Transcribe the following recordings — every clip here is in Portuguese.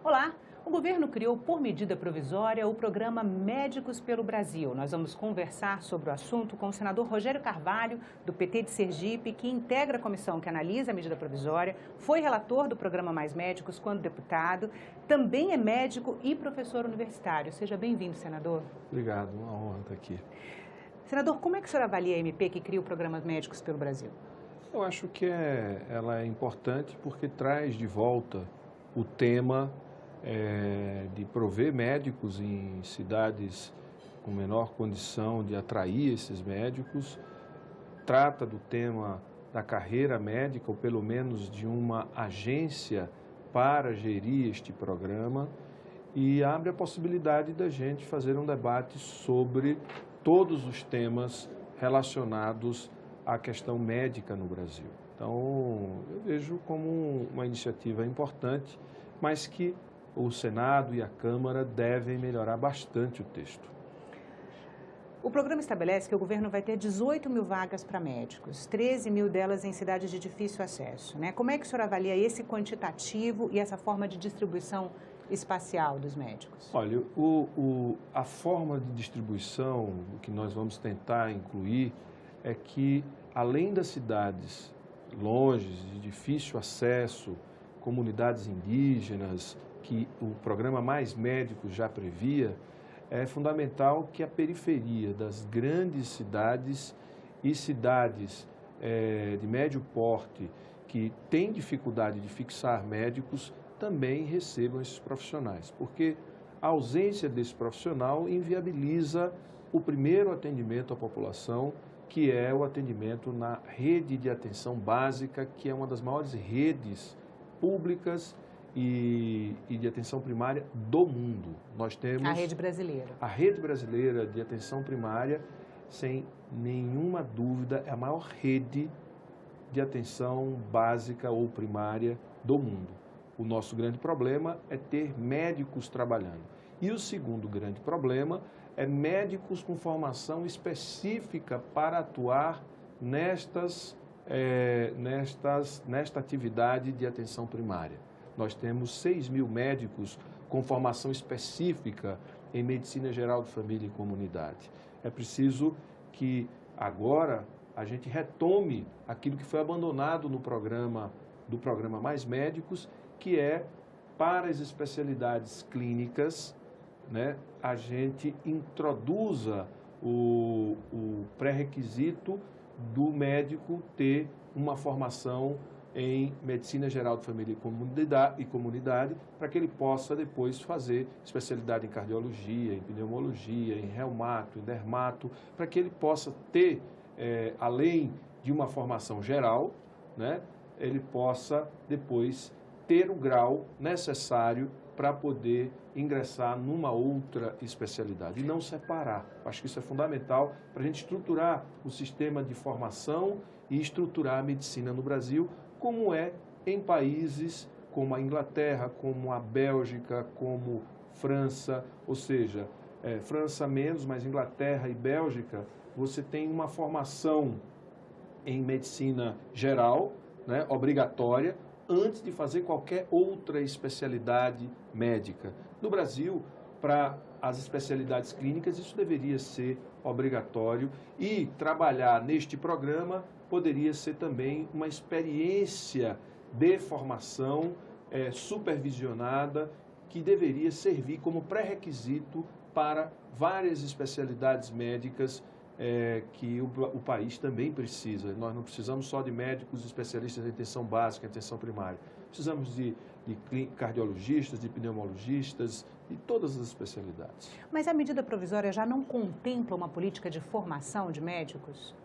Olá! O governo criou por medida provisória o programa Médicos pelo Brasil. Nós vamos conversar sobre o assunto com o senador Rogério Carvalho, do PT de Sergipe, que integra a comissão que analisa a medida provisória, foi relator do programa Mais Médicos quando deputado, também é médico e professor universitário. Seja bem-vindo, senador. Obrigado, uma honra estar aqui. Senador, como é que o senhor avalia a MP que cria o programa Médicos pelo Brasil? Eu acho que ela é importante porque traz de volta o tema de prover médicos em cidades com menor condição de atrair esses médicos, trata do tema da carreira médica, ou pelo menos de uma agência para gerir este programa, e abre a possibilidade da gente fazer um debate sobre todos os temas relacionados à questão médica no Brasil. Então, eu vejo como uma iniciativa importante, mas que o Senado e a Câmara devem melhorar bastante o texto. O programa estabelece que o governo vai ter 18 mil vagas para médicos, 13 mil delas em cidades de difícil acesso, né? Como é que o senhor avalia esse quantitativo e essa forma de distribuição espacial dos médicos? Olha, a forma de distribuição que nós vamos tentar incluir é que, além das cidades longe, de difícil acesso, comunidades indígenas, que o programa Mais Médicos já previa, é fundamental que a periferia das grandes cidades e cidades de médio porte que têm dificuldade de fixar médicos também recebam esses profissionais, porque a ausência desse profissional inviabiliza o primeiro atendimento à população, que é o atendimento na rede de atenção básica, que é uma das maiores redes públicas e de atenção primária do mundo. Nós temos a rede brasileira. A rede brasileira de atenção primária, sem nenhuma dúvida, é a maior rede de atenção básica ou primária do mundo. O nosso grande problema é ter médicos trabalhando. E o segundo grande problema é médicos com formação específica para atuar nesta atividade de atenção primária. Nós temos 6 mil médicos com formação específica em medicina geral de família e comunidade. É preciso que agora a gente retome aquilo que foi abandonado no programa Mais Médicos, que é para as especialidades clínicas, né, a gente introduza o pré-requisito do médico ter uma formação em medicina geral de família e comunidade, para que ele possa depois fazer especialidade em cardiologia, em pneumologia, em reumato, em dermato, para que ele possa ter, além de uma formação geral, né, ele possa depois ter o grau necessário para poder ingressar numa outra especialidade e não separar. Acho que isso é fundamental para a gente estruturar o sistema de formação e estruturar a medicina no Brasil, como é em países como a Inglaterra, como a Bélgica, como França, ou seja, França menos, mas Inglaterra e Bélgica, você tem uma formação em medicina geral, né, obrigatória, antes de fazer qualquer outra especialidade médica. No Brasil, para as especialidades clínicas, isso deveria ser obrigatório e trabalhar neste programa poderia ser também uma experiência de formação supervisionada que deveria servir como pré-requisito para várias especialidades médicas que o país também precisa. Nós não precisamos só de médicos especialistas em atenção básica, em atenção primária. Precisamos de cardiologistas, de pneumologistas, de todas as especialidades. Mas a medida provisória já não contempla uma política de formação de médicos?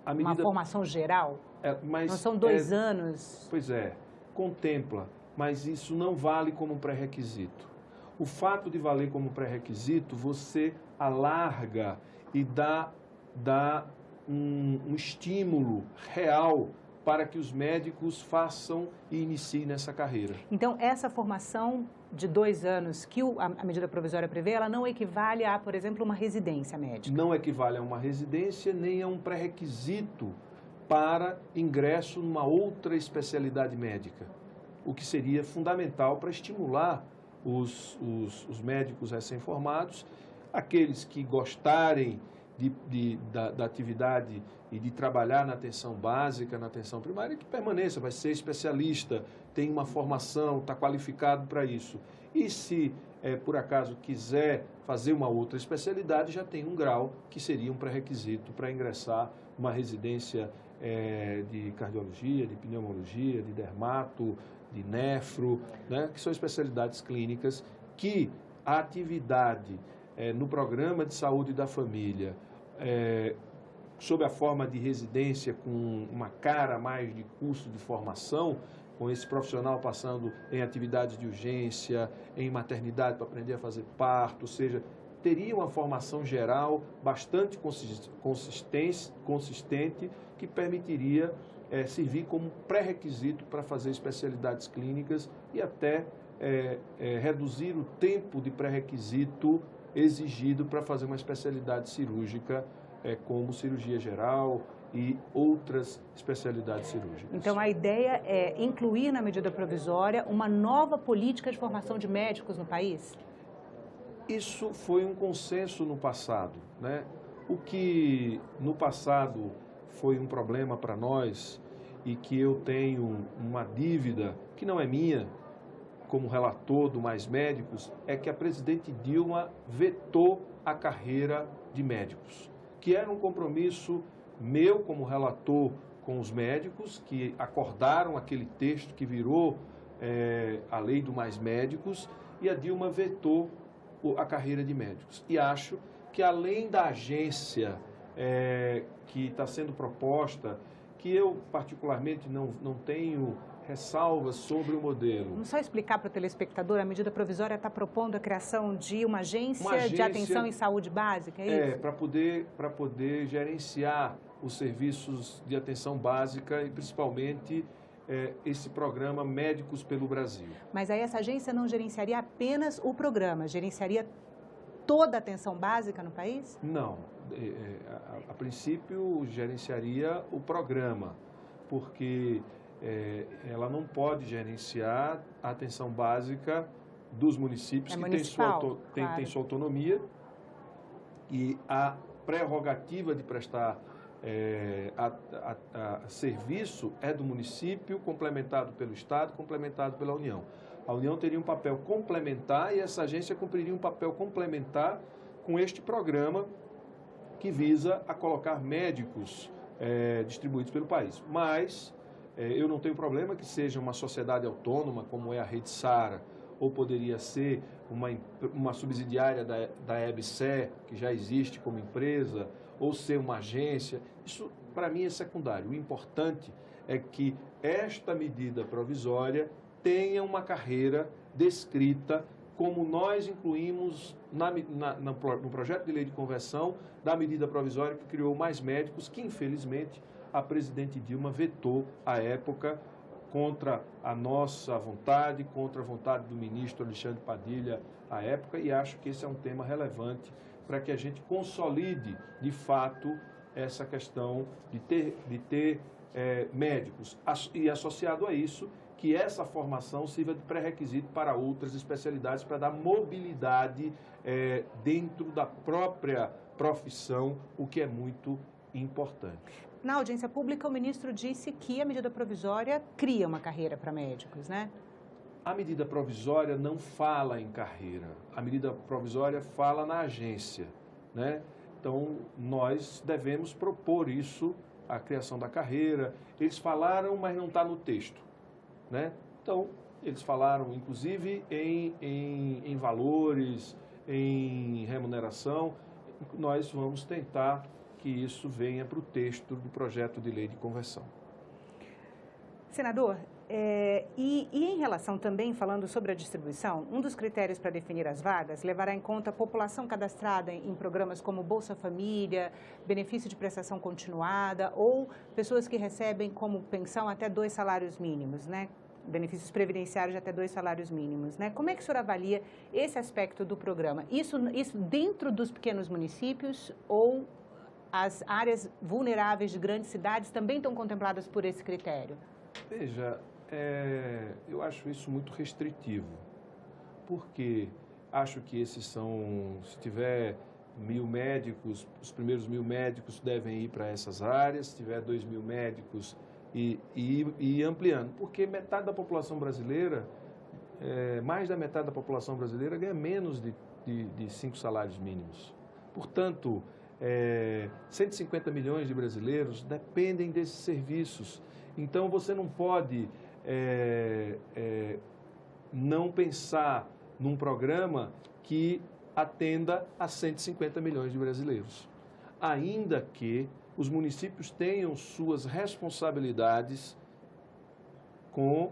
Uma formação geral? Mas não são 2 anos? Pois é, contempla, mas isso não vale como pré-requisito. O fato de valer como pré-requisito, você alarga e dá um estímulo real para que os médicos façam e iniciem nessa carreira. Então, essa formação de 2 anos que a medida provisória prevê, ela não equivale a, por exemplo, uma residência médica? Não equivale a uma residência, nem a um pré-requisito para ingresso numa outra especialidade médica. o que seria fundamental para estimular os médicos recém-formados, aqueles que gostarem da atividade e de trabalhar na atenção básica, na atenção primária, que permaneça, vai ser especialista, tem uma formação, está qualificado para isso. E se, por acaso, quiser fazer uma outra especialidade, já tem um grau que seria um pré-requisito para ingressar numa residência de cardiologia, de pneumologia, de dermato, de nefro, né, que são especialidades clínicas que a atividade no programa de saúde da família, sob a forma de residência com uma cara a mais de curso de formação, com esse profissional passando em atividades de urgência, em maternidade para aprender a fazer parto, ou seja, teria uma formação geral bastante consistente que permitiria servir como pré-requisito para fazer especialidades clínicas e até reduzir o tempo de pré-requisito exigido para fazer uma especialidade cirúrgica, como cirurgia geral e outras especialidades cirúrgicas. Então, a ideia é incluir na medida provisória uma nova política de formação de médicos no país? Isso foi um consenso no passado, né? O que no passado foi um problema para nós e que eu tenho uma dívida, que não é minha, como relator do Mais Médicos, é que a presidente Dilma vetou a carreira de médicos, que era um compromisso meu como relator com os médicos, que acordaram aquele texto que virou a lei do Mais Médicos, e a Dilma vetou a carreira de médicos. E acho que além da agência que está sendo proposta, que eu particularmente não tenho ressalvas sobre o modelo. Vamos só explicar para o telespectador, a medida provisória está propondo a criação de uma agência de atenção em saúde básica, é isso? Para poder gerenciar os serviços de atenção básica e principalmente esse programa Médicos pelo Brasil. Mas aí essa agência não gerenciaria apenas o programa, gerenciaria toda a atenção básica no país? Não, a princípio gerenciaria o programa, porque ela não pode gerenciar a atenção básica dos municípios, que tem sua autonomia, e a prerrogativa de prestar serviço é do município, complementado pelo Estado, complementado pela União. A União teria um papel complementar e essa agência cumpriria um papel complementar com este programa que visa a colocar médicos distribuídos pelo país. Mas eu não tenho problema que seja uma sociedade autônoma, como é a Rede Sara, ou poderia ser uma subsidiária da EBSER, que já existe como empresa, ou ser uma agência. Isso, para mim, é secundário. O importante é que esta medida provisória tenha uma carreira descrita, como nós incluímos no projeto de lei de conversão da medida provisória que criou Mais Médicos, que, infelizmente, a presidente Dilma vetou à época, contra a nossa vontade, contra a vontade do ministro Alexandre Padilha à época, e acho que esse é um tema relevante para que a gente consolide, de fato, essa questão de ter médicos. E associado a isso, que essa formação sirva de pré-requisito para outras especialidades, para dar mobilidade dentro da própria profissão, o que é muito importante. Na audiência pública, o ministro disse que a medida provisória cria uma carreira para médicos, né? A medida provisória não fala em carreira. A medida provisória fala na agência, né? Então, nós devemos propor isso, a criação da carreira. Eles falaram, mas não está no texto, né? Então, eles falaram, inclusive, em valores, em remuneração. Nós vamos tentar que isso venha para o texto do projeto de lei de conversão. Senador, e em relação também, falando sobre a distribuição, um dos critérios para definir as vagas levará em conta a população cadastrada em programas como Bolsa Família, benefício de prestação continuada ou pessoas que recebem como pensão até 2 salários mínimos, né? Benefícios previdenciários de até 2 salários mínimos, né? Como é que o senhor avalia esse aspecto do programa? Isso dentro dos pequenos municípios ou as áreas vulneráveis de grandes cidades também estão contempladas por esse critério? Veja, eu acho isso muito restritivo, porque acho que esses são, se tiver 1.000 médicos, os primeiros 1.000 médicos devem ir para essas áreas, se tiver 2.000 médicos e ir ampliando, porque metade da população brasileira, mais da metade da população brasileira ganha menos de 5 salários mínimos. Portanto, 150 milhões de brasileiros dependem desses serviços. Então, você não pode não pensar num programa que atenda a 150 milhões de brasileiros. Ainda que os municípios tenham suas responsabilidades com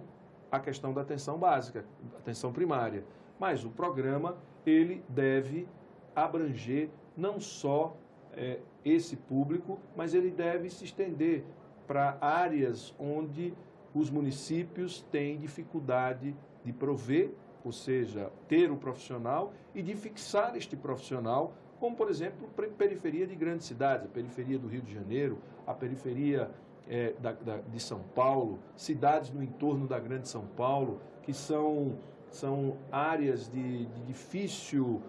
a questão da atenção básica, atenção primária. Mas o programa, ele deve abranger não só esse público, mas ele deve se estender para áreas onde os municípios têm dificuldade de prover, ou seja, ter o profissional e de fixar este profissional, como, por exemplo, periferia de grandes cidades, a periferia do Rio de Janeiro, a periferia de São Paulo, cidades no entorno da Grande São Paulo, que são áreas de difícil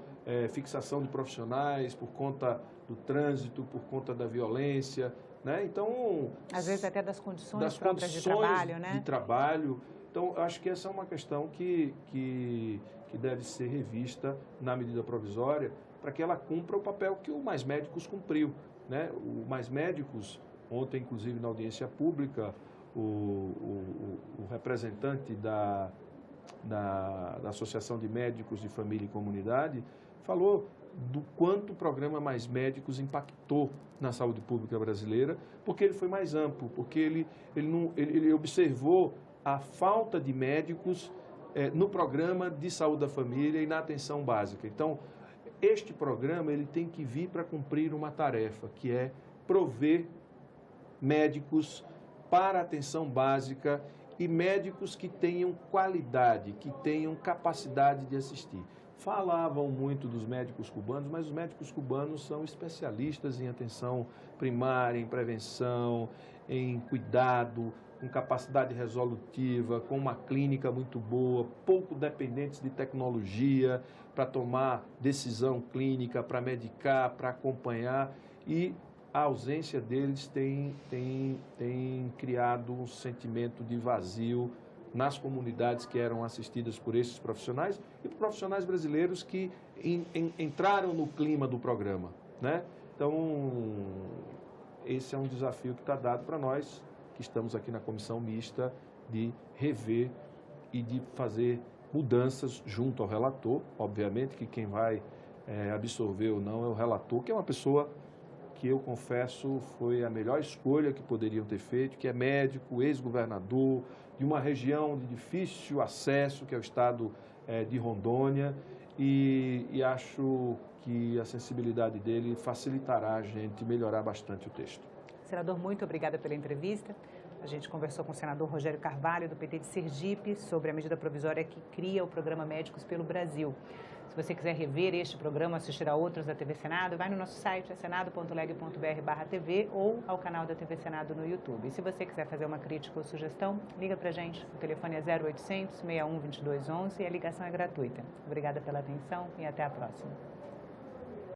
fixação de profissionais por conta do trânsito, por conta da violência, né? Então, às vezes até das condições próprias de trabalho, né? De trabalho. Então, eu acho que essa é uma questão que deve ser revista na medida provisória para que ela cumpra o papel que o Mais Médicos cumpriu, né? O Mais Médicos, ontem, inclusive, na audiência pública, o representante da Associação de Médicos de Família e Comunidade falou do quanto o programa Mais Médicos impactou na saúde pública brasileira, porque ele foi mais amplo, porque ele observou a falta de médicos no programa de saúde da família e na atenção básica. Então, este programa ele tem que vir para cumprir uma tarefa, que é prover médicos para a atenção básica e médicos que tenham qualidade, que tenham capacidade de assistir. Falavam muito dos médicos cubanos, mas os médicos cubanos são especialistas em atenção primária, em prevenção, em cuidado, com capacidade resolutiva, com uma clínica muito boa, pouco dependentes de tecnologia para tomar decisão clínica, para medicar, para acompanhar, e a ausência deles tem criado um sentimento de vazio nas comunidades que eram assistidas por esses profissionais e por profissionais brasileiros que entraram no clima do programa, né? Então, esse é um desafio que está dado para nós, que estamos aqui na comissão mista, de rever e de fazer mudanças junto ao relator. Obviamente que quem vai absorver ou não é o relator, que é uma pessoa que eu confesso foi a melhor escolha que poderiam ter feito, que é médico, ex-governador, de uma região de difícil acesso, que é o estado de Rondônia, e acho que a sensibilidade dele facilitará a gente melhorar bastante o texto. Senador, muito obrigada pela entrevista. A gente conversou com o senador Rogério Carvalho, do PT de Sergipe, sobre a medida provisória que cria o programa Médicos pelo Brasil. Se você quiser rever este programa, assistir a outros da TV Senado, vai no nosso site, senado.leg.br/TV, ou ao canal da TV Senado no YouTube. E se você quiser fazer uma crítica ou sugestão, liga para a gente. O telefone é 0800 61 22 11 e a ligação é gratuita. Obrigada pela atenção e até a próxima.